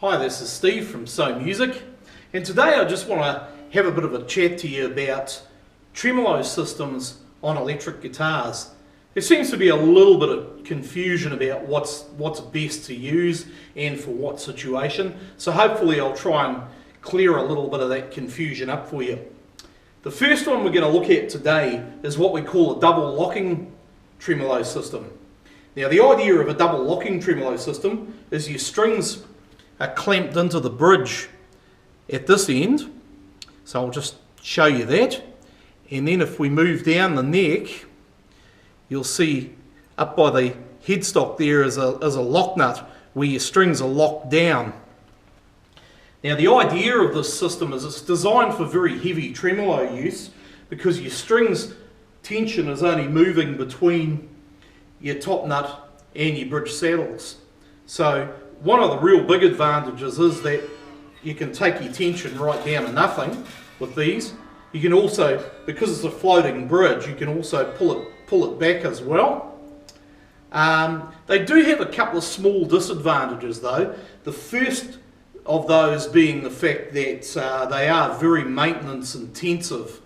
Hi, this is Steve from So Music, and today I just want to have a bit of a chat to you about tremolo systems on electric guitars. There seems to be a little bit of confusion about what's best to use and for what situation, so hopefully I'll try and clear a little bit of that confusion up for you. The first one we're going to look at today is what we call a double locking tremolo system. Now, the idea of a double locking tremolo system is your strings are clamped into the bridge at this end, so I'll just show you that. And then if we move down the neck, you'll see up by the headstock there is a lock nut where your strings are locked down. Now, the idea of this system is it's designed for very heavy tremolo use because your strings tension is only moving between your top nut and your bridge saddles. So one of the real big advantages is that you can take your tension right down to nothing with these. You can also, because it's a floating bridge, you can also pull it back as well. They do have a couple of small disadvantages though. The first of those being the fact that they are very maintenance intensive,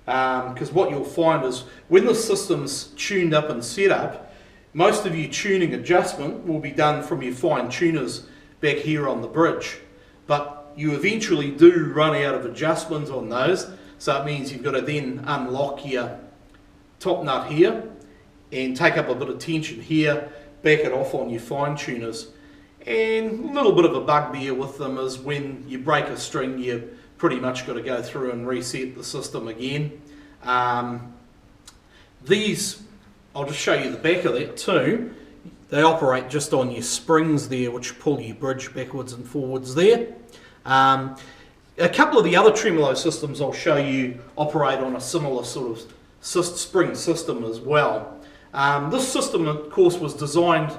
because what you'll find is when the system's tuned up and set up, most of your tuning adjustment will be done from your fine tuners back here on the bridge, but you eventually do run out of adjustment on those, so it means you've got to then unlock your top nut here and take up a bit of tension here, back it off on your fine tuners. And a little bit of a bugbear with them is when you break a string, you pretty much got to go through and reset the system again. These, I'll just show you the back of that too. They operate just on your springs there, which pull your bridge backwards and forwards there. A couple of the other tremolo systems I'll show you operate on a similar sort of spring system as well. This system, of course, was designed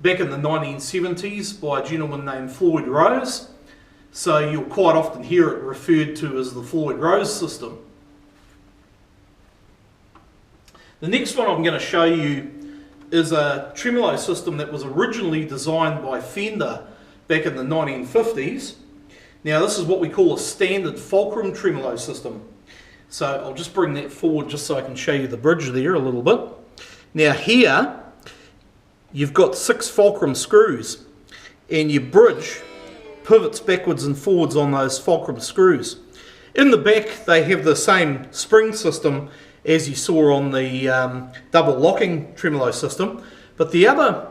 back in the 1970s by a gentleman named Floyd Rose. So you'll quite often hear it referred to as the Floyd Rose system. The next one I'm going to show you is a tremolo system that was originally designed by Fender back in the 1950s. Now, this is what we call a standard fulcrum tremolo system. So I'll just bring that forward just so I can show you the bridge there a little bit. Now here, you've got 6 fulcrum screws and your bridge pivots backwards and forwards on those fulcrum screws. In the back, they have the same spring system as you saw on the double locking tremolo system, but the other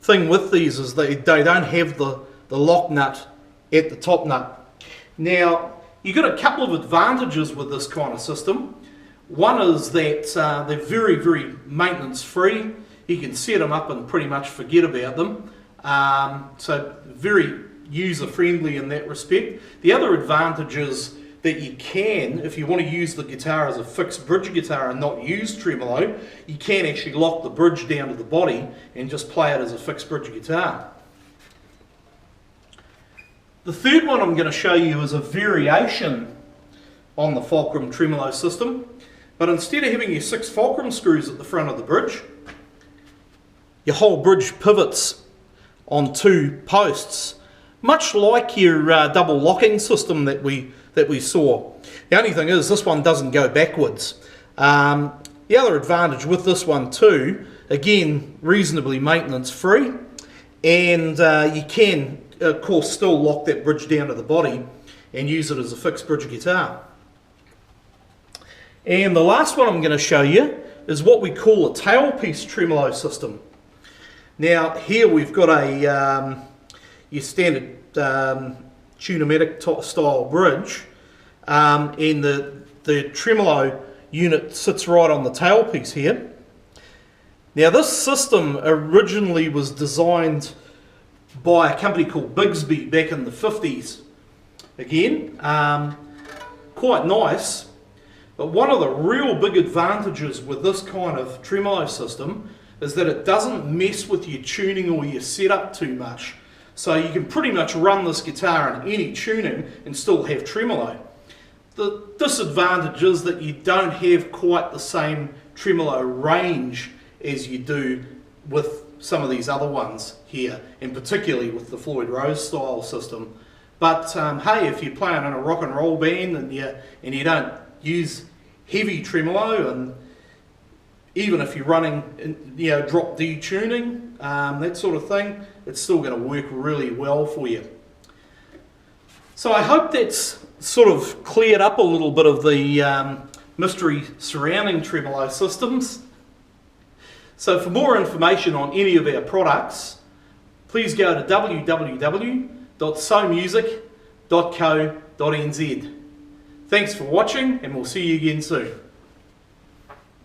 thing with these is they don't have the lock nut at the top nut. Now, you've got a couple of advantages with this kind of system. One is that they're very, very maintenance free. You can set them up and pretty much forget about them. So very user friendly in that respect. The other advantage is that you can, if you want to use the guitar as a fixed bridge guitar and not use tremolo, you can actually lock the bridge down to the body and just play it as a fixed bridge guitar. The third one I'm going to show you is a variation on the fulcrum tremolo system, but instead of having your 6 fulcrum screws at the front of the bridge, your whole bridge pivots on 2 posts, much like your double locking system that we saw. The only thing is this one doesn't go backwards. The other advantage with this one too, again, reasonably maintenance free, and you can of course still lock that bridge down to the body and use it as a fixed bridge guitar. And the last one I'm going to show you is what we call a tailpiece tremolo system. Now here we've got a your standard tunematic style bridge, and the tremolo unit sits right on the tailpiece here. Now this system originally was designed by a company called Bigsby back in the 50s. Again, quite nice, but one of the real big advantages with this kind of tremolo system is that it doesn't mess with your tuning or your setup too much. So you can pretty much run this guitar in any tuning and still have tremolo. The disadvantage is that you don't have quite the same tremolo range as you do with some of these other ones here, and particularly with the Floyd Rose style system. But hey, if you're playing in a rock and roll band and you don't use heavy tremolo, and even if you're running, drop D tuning, that sort of thing, it's still going to work really well for you. So I hope that's sort of cleared up a little bit of the mystery surrounding tremolo systems. So for more information on any of our products, please go to www.somusic.co.nz. Thanks for watching, and we'll see you again soon.